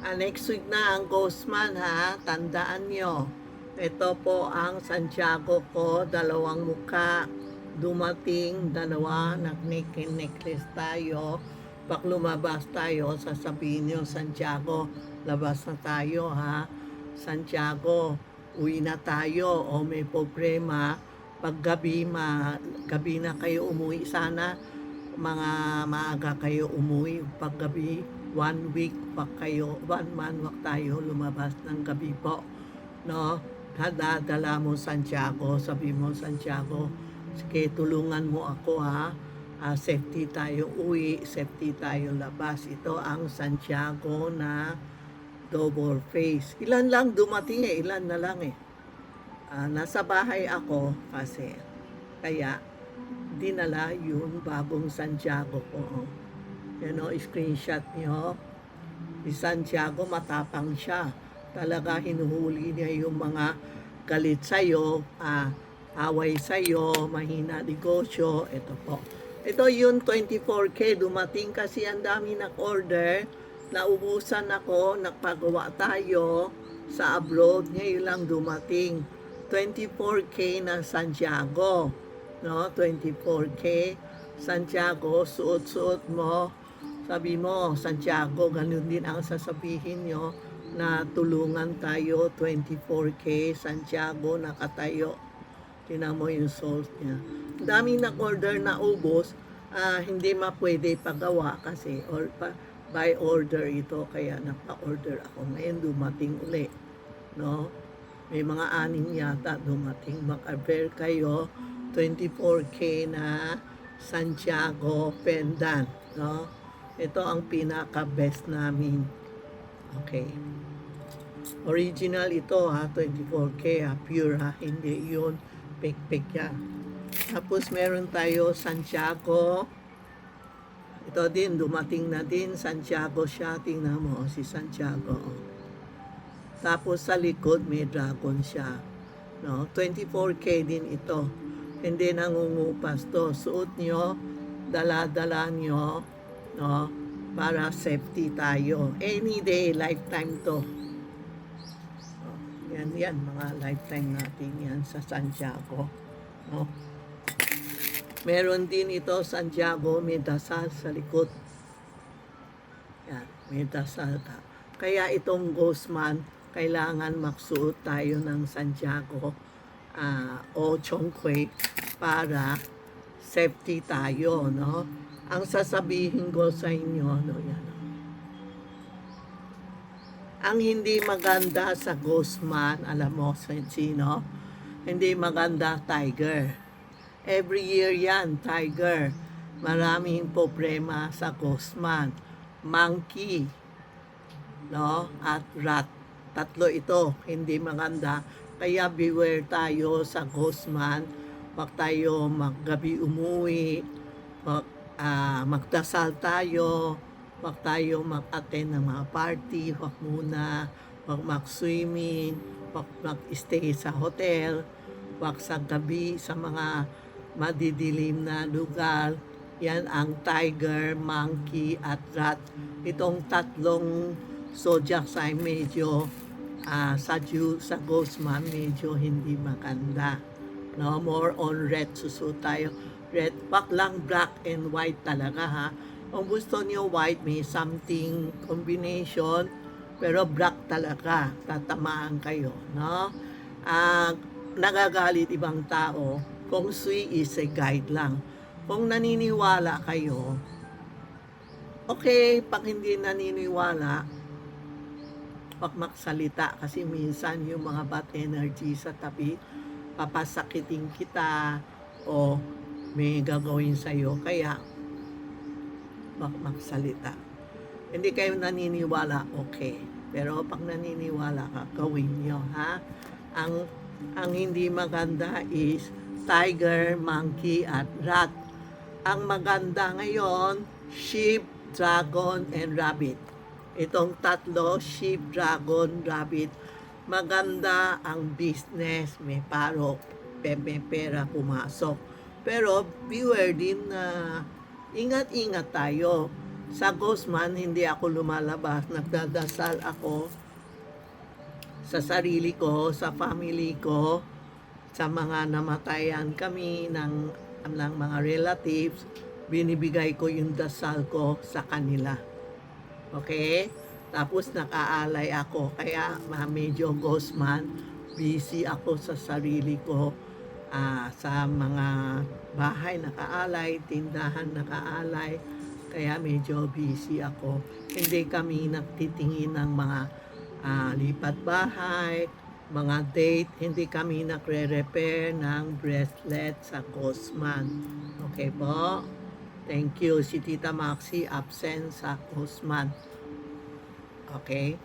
Next week na ang Ghostman ha, tandaan nyo. Ito po ang Santiago ko, dalawang muka. Dumating, dalawa, nag-necklace tayo. Pag lumabas tayo, sasabihin nyo, Santiago, labas na tayo ha. Santiago, uwi na tayo o may problema. Pag gabi na kayo umuwi sana, mga maaga kayo umuwi. Pag gabi, 1 week wag kayo, 1 month wag tayo lumabas ng gabi po. No? Dadala mo Santiago, sabi mo Santiago, sige tulungan mo ako ha. Safety tayo uwi, safety tayo labas. Ito ang Santiago na double face. Ilan lang dumating ilan na lang nasa bahay ako kasi kaya dinala yung bagong Santiago ko. Screenshot nyo. Si Santiago matapang siya. Talaga hinuhuli niya yung mga galit sa'yo, away sa'yo, mahina negosyo. Ito po. Ito yung 24K. Dumating kasi ang dami nag-order. Naubusan ako, nagpagawa tayo sa abroad. Ngayon lang dumating. 24K na Santiago. No, 24K. Santiago, suot-suot mo. Sabi mo, Santiago, ganun din ang sasabihin nyo na tulungan tayo, 24K, Santiago, nakatayo. Tinan mo yung salt niya. Dami nag-order na ubos, hindi pwede pagawa kasi by order ito, kaya napa-order ako. Ngayon dumating uli, no? May mga 6 yata dumating. Mag-avail kayo, 24K na Santiago pendant, no? Ito ang pinaka-best namin. Okay. Original ito ha, 24K ha, pure ha, hindi yun fake yan. Tapos meron tayo Santiago. Ito din, dumating na din, Santiago siya. Tingnan mo, si Santiago. Tapos sa likod may dragon siya. No? 24K din ito. Hindi nangungupas to. Suot nyo, dala-dala nyo, no? Para safety tayo. Any day, lifetime to. Yan, mga lifetime natin yan sa Santiago. No? Meron din ito, Santiago, may dasal sa likod. Yan, may dasal ka. Kaya itong Ghostman, kailangan magsuot tayo ng Santiago o Chongqui para safety tayo, no? Ang sasabihin ko sa inyo, no, yan. Ang hindi maganda sa Ghostman, alam mo sino? Hindi maganda, tiger. Every year yan, tiger. Maraming problema sa Ghostman. Monkey, no? At rat. Tatlo ito, hindi maganda. Kaya beware tayo sa Ghostman. Huwag tayo maggabi umuwi. Magdasal tayo. Huwag tayo mag-attend ng mga party. Huwag muna. Huwag mag-swimming. Huwag mag-stay sa hotel. Huwag sa gabi sa mga madidilim na lugar. Yan ang tiger, monkey, at rat. Itong tatlong zodiac sign medyo sa Ghostman medyo hindi maganda. No, more on red susuot tayo. Red, wag lang black and white talaga ha. Kung gusto niyo white, may something combination, pero black talaga, tatamaan kayo, no? Nagagalit ibang tao, kung sui is a guide lang. Kung naniniwala kayo, okay, pag hindi naniniwala, pag magsalita kasi minsan yung mga bad energy sa tabi, papasakitin kita o may gagawin sa'yo, kaya magsalita. Hindi kayo naniniwala, okay. Pero pag naniniwala ka, gawin nyo, ha? Ang hindi maganda is tiger, monkey, at rat. Ang maganda ngayon, sheep, dragon, and rabbit. Itong tatlo, sheep, dragon, rabbit. Maganda ang business, may paro, may pera pumasok. Pero beware din na ingat-ingat tayo. Sa Guzman, hindi ako lumalabas. Nagdadasal ako sa sarili ko, sa family ko, sa mga namatayan kami ng mga relatives. Binibigay ko yung dasal ko sa kanila. Okay? Tapos nakaalay ako. Kaya medyo Guzman, busy ako sa sarili ko. Sa mga bahay nakaalay, tindahan nakaalay. Kaya medyo busy ako. Hindi kami nagtitingin ng mga lipat bahay, mga date. Hindi kami nagre-repair ng bracelet sa Guzman. Okay po? Thank you. Si Tita Maxi absent sa Guzman. Okay?